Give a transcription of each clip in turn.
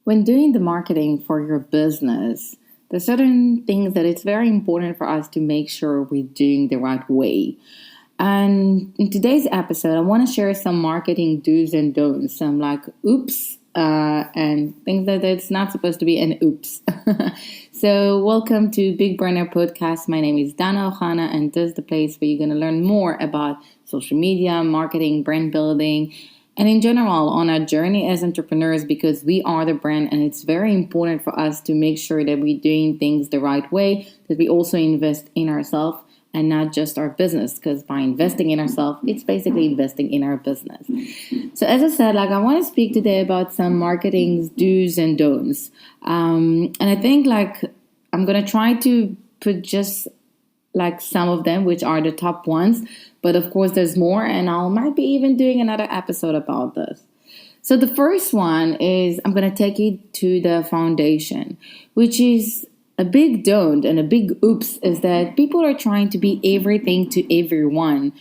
When doing the marketing for your business, there's certain things that it's very important for us to make sure we're doing the right way. And in today's episode, I want to share some marketing do's and don'ts, some like oops, and things that it's not supposed to be an oops. So, welcome to Big Burner Podcast. My name is Dana Ohana, and this is the place where you're going to learn more about social media, marketing, brand building, and in general on our journey as entrepreneurs, because we are the brand, and it's very important for us to make sure that we're doing things the right way, that we also invest in ourselves and not just our business, because by investing in ourselves, it's basically investing in our business. So as I said, I want to speak today about some marketing do's and don'ts. And I think I'm going to try to put just some of them, which are the top ones. But of course, there's more, and I might be even doing another episode about this. So the first one is I'm going to take you to the foundation, which is a big don't and a big oops, is that people are trying to be everything to everyone.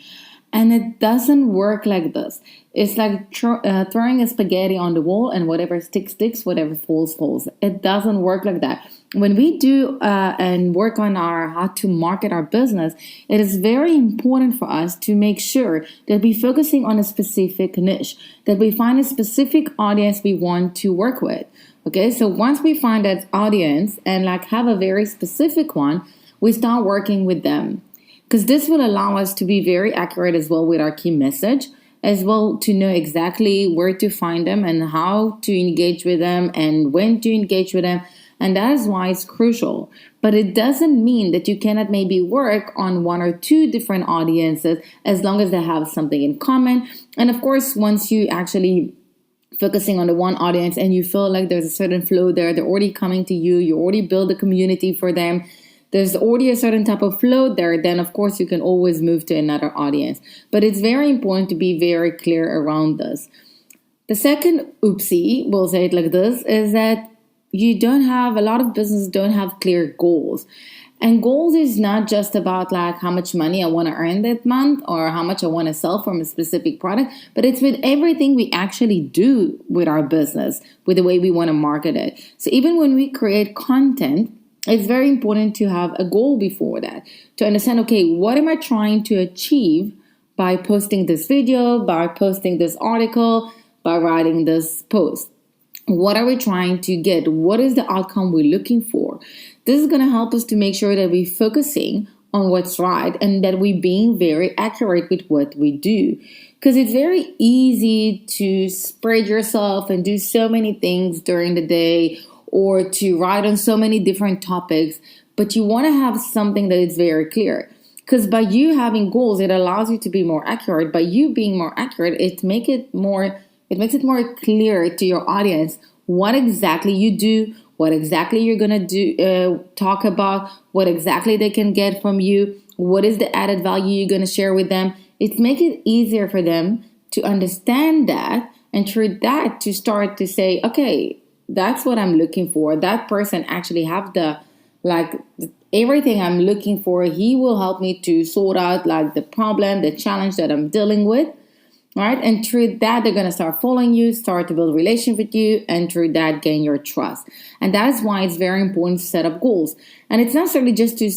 And it doesn't work like this. It's like throwing a spaghetti on the wall, and whatever sticks, whatever falls. It doesn't work like that. When we do and work on how to market our business, it is very important for us to make sure that we're focusing on a specific niche, that we find a specific audience we want to work with. Okay, so once we find that audience and have a very specific one, we start working with them. Because this will allow us to be very accurate as well with our key message, as well to know exactly where to find them and how to engage with them and when to engage with them. And that is why it's crucial. But it doesn't mean that you cannot maybe work on one or two different audiences as long as they have something in common. And of course, once you actually focusing on the one audience and you feel like there's a certain flow there, they're already coming to you, you already build a community for them, there's already a certain type of flow there, then of course you can always move to another audience. But it's very important to be very clear around this. The second oopsie, we'll say it like this, is that a lot of businesses don't have clear goals. And goals is not just about how much money I want to earn that month or how much I want to sell from a specific product, but it's with everything we actually do with our business, with the way we want to market it. So even when we create content, it's very important to have a goal before that, to understand, okay, what am I trying to achieve by posting this video, by posting this article, by writing this post? What are we trying to get? What is the outcome we're looking for? This is going to help us to make sure that we're focusing on what's right and that we're being very accurate with what we do. Because it's very easy to spread yourself and do so many things during the day, or to write on so many different topics, but you want to have something that is very clear. Because by you having goals, it allows you to be more accurate. By you being more accurate, it makes it more clear to your audience what exactly you do, what exactly you're going to do, talk about, what exactly they can get from you, what is the added value you're going to share with them. It makes it easier for them to understand that, and through that to start to say, okay, that's what I'm looking for. That person actually have everything I'm looking for. He will help me to sort out the problem, the challenge that I'm dealing with. Right? And through that, they're going to start following you, start to build a relationship with you, and through that, gain your trust. And that is why it's very important to set up goals. And it's not necessarily just to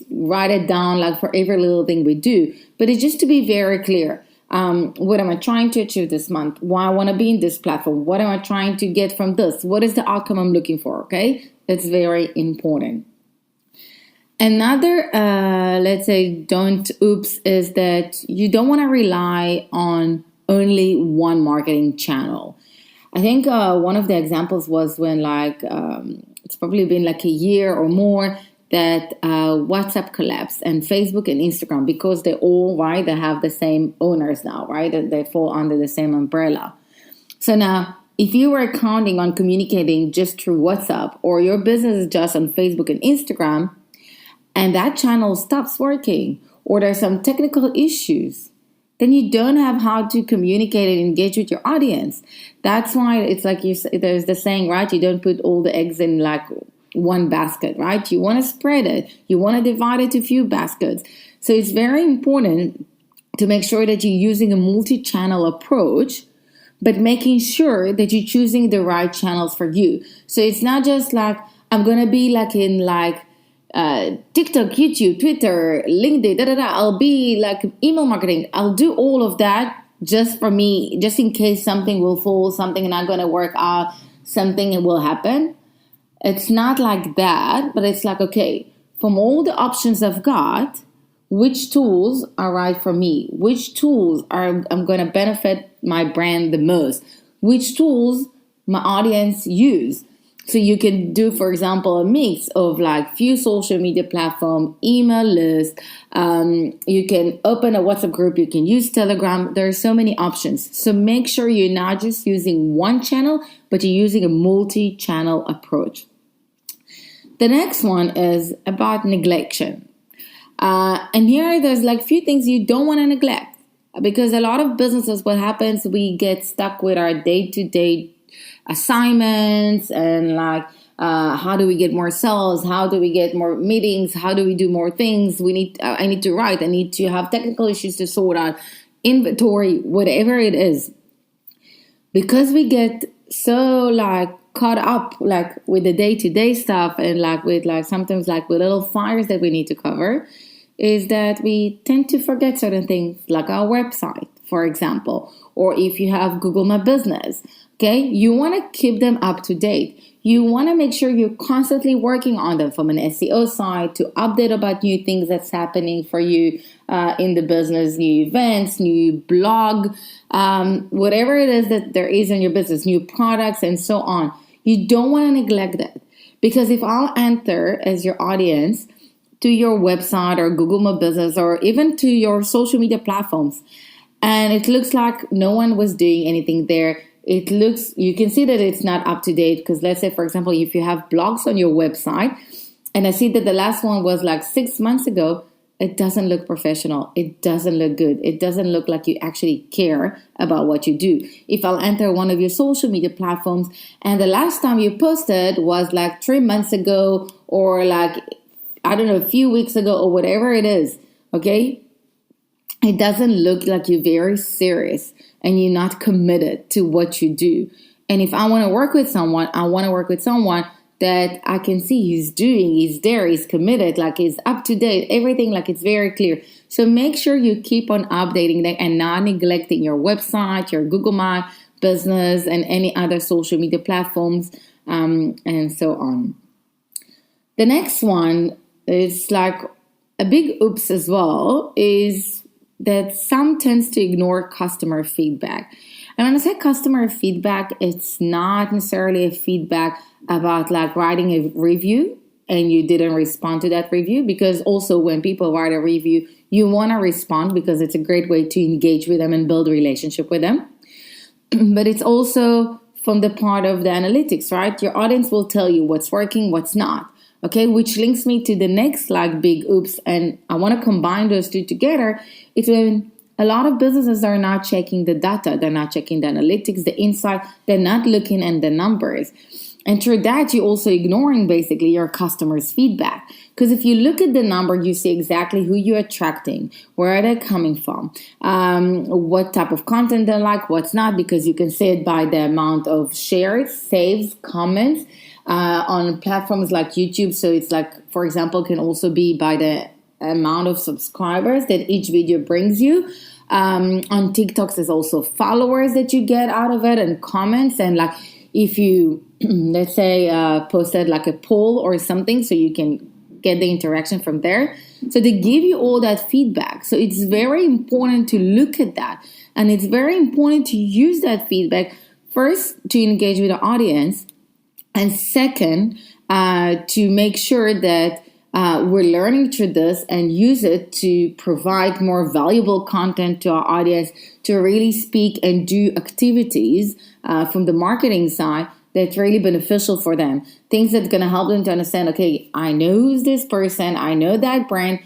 write it down for every little thing we do, but it's just to be very clear. What am I trying to achieve this month? Why I want to be in this platform? What am I trying to get from this? What is the outcome I'm looking for? Okay? It's very important. Another, let's say, don't oops, is that you don't want to rely on only one marketing channel. I think one of the examples was when it's probably been a year or more that WhatsApp collapsed, and Facebook and Instagram, because they have the same owners now, right? They fall under the same umbrella. So now, if you were counting on communicating just through WhatsApp, or your business is just on Facebook and Instagram, and that channel stops working, or there's some technical issues, then you don't have how to communicate and engage with your audience. That's why it's there's the saying, right? You don't put all the eggs in one basket, right? You want to spread it. You want to divide it to a few baskets. So it's very important to make sure that you're using a multi-channel approach but making sure that you're choosing the right channels for you. So it's not just like, I'm going to be like in like TikTok, YouTube, Twitter, LinkedIn, I'll be like email marketing. I'll do all of that just for me, just in case something will fall, something not going to work out, something will happen. It's not like that, but it's like, okay, from all the options I've got, which tools are right for me? Which tools I'm going to benefit my brand the most? Which tools my audience use? So you can do, for example, a mix of like few social media platform, email list. You can open a WhatsApp group. You can use Telegram. There are so many options. So make sure you're not just using one channel, but you're using a multi-channel approach. The next one is about neglection. And here there's like few things you don't want to neglect, because a lot of businesses, what happens, we get stuck with our day-to-day assignments and like how do we get more sales, how do we get more meetings, how do we do more things. I need to write, I need to have technical issues to sort out, inventory, whatever it is. Because we get so like caught up like with the day-to-day stuff and like with like sometimes like with little fires that we need to cover, is that we tend to forget certain things, like our website, for example, or if you have Google My Business. Okay, you want to keep them up to date. You want to make sure you're constantly working on them, from an SEO side to update about new things that's happening for you in the business, new events, new blog, whatever it is that there is in your business, new products and so on. You don't want to neglect that, because if I'll enter as your audience to your website or Google My Business or even to your social media platforms, and it looks like no one was doing anything there, you can see that it's not up to date. Because let's say, for example, if you have blogs on your website and I see that the last one was like 6 months ago, it doesn't look professional. It doesn't look good. It doesn't look like you actually care about what you do. If I'll enter one of your social media platforms and the last time you posted was like 3 months ago, or like, I don't know, a few weeks ago, or whatever it is, okay? It doesn't look like you're very serious and you're not committed to what you do. And if I want to work with someone, I want to work with someone that I can see he's there, he's committed, like he's up to date, everything, like it's very clear. So make sure you keep on updating that and not neglecting your website, your Google My Business, and any other social media platforms, and so on. The next one is like a big oops as well, is that some tends to ignore customer feedback. And when I say customer feedback, it's not necessarily a feedback about like writing a review and you didn't respond to that review, because also when people write a review, you want to respond because it's a great way to engage with them and build a relationship with them. But it's also from the part of the analytics, right? Your audience will tell you what's working, what's not. Okay, which links me to the next like big oops, and I want to combine those two together. It's when a lot of businesses are not checking the data, they're not checking the analytics, the insight, they're not looking at the numbers. And through that, you're also ignoring basically your customers' feedback. Because if you look at the number, you see exactly who you're attracting, where are they coming from, what type of content they like, what's not, because you can see it by the amount of shares, saves, comments on platforms like YouTube. So it's like, for example, can also be by the amount of subscribers that each video brings you. On TikToks, there's also followers that you get out of it and comments. And like if you, let's say, posted like a poll or something, so you can get the interaction from there. So they give you all that feedback. So it's very important to look at that. And it's very important to use that feedback first to engage with the audience. And second, to make sure that we're learning through this and use it to provide more valuable content to our audience, to really speak and do activities from the marketing side that's really beneficial for them. Things that's going to help them to understand, okay, I know who's this person, I know that brand,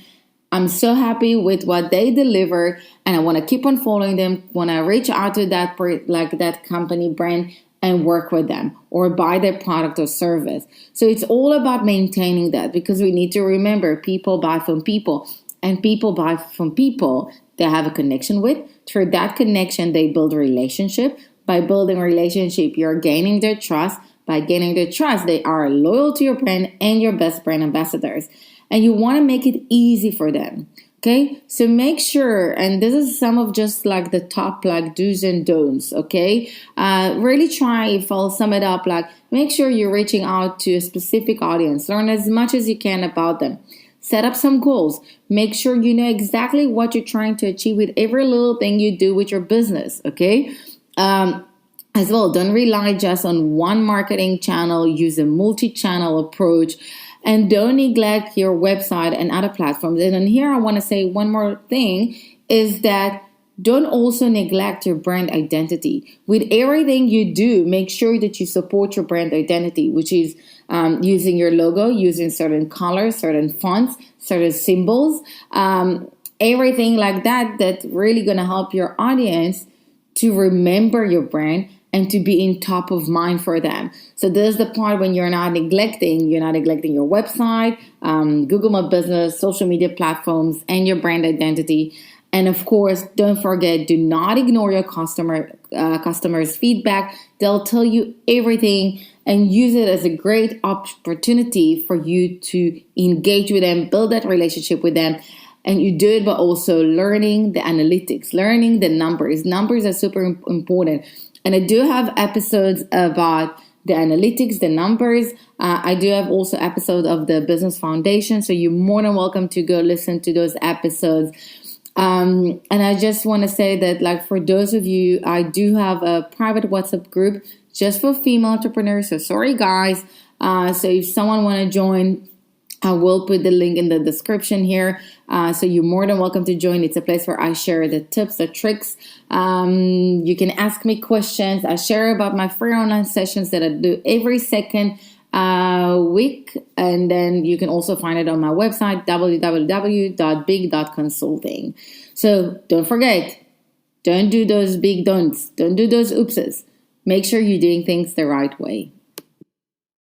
I'm so happy with what they deliver, and I want to keep on following them, want to reach out to that that company brand and work with them or buy their product or service. So it's all about maintaining that, because we need to remember people buy from people, and people buy from people they have a connection with. Through that connection, they build a relationship. by building relationship. You're gaining their trust. By gaining their trust, they are loyal to your brand and your best brand ambassadors. And you want to make it easy for them. Okay, so make sure, and this is some of just like the top like do's and don'ts. Okay, really try, if I'll sum it up, like make sure you're reaching out to a specific audience. Learn as much as you can about them. Set up some goals. Make sure you know exactly what you're trying to achieve with every little thing you do with your business. Okay. As well, don't rely just on one marketing channel. Use a multi-channel approach. And don't neglect your website and other platforms. And then here I want to say one more thing is that don't also neglect your brand identity. With everything you do, make sure that you support your brand identity, which is using your logo, using certain colors, certain fonts, certain symbols, everything like that, that's really going to help your audience to remember your brand and to be in top of mind for them. So this is the part when you're not neglecting your website, Google My Business, social media platforms, and your brand identity. And of course, don't forget, do not ignore your customers' feedback. They'll tell you everything, and use it as a great opportunity for you to engage with them, build that relationship with them. And you do it by also learning the analytics, learning the numbers. Numbers are super important. And I do have episodes about the analytics, the numbers. I do have also episodes of the Business Foundation. So you're more than welcome to go listen to those episodes. And I just want to say that, like, for those of you, I do have a private WhatsApp group just for female entrepreneurs. So sorry, guys. So if someone want to join, I will put the link in the description here. So you're more than welcome to join. It's a place where I share the tips, the tricks. You can ask me questions. I share about my free online sessions that I do every second week. And then you can also find it on my website, www.big.consulting. So don't forget, don't do those big don'ts. Don't do those oopses. Make sure you're doing things the right way.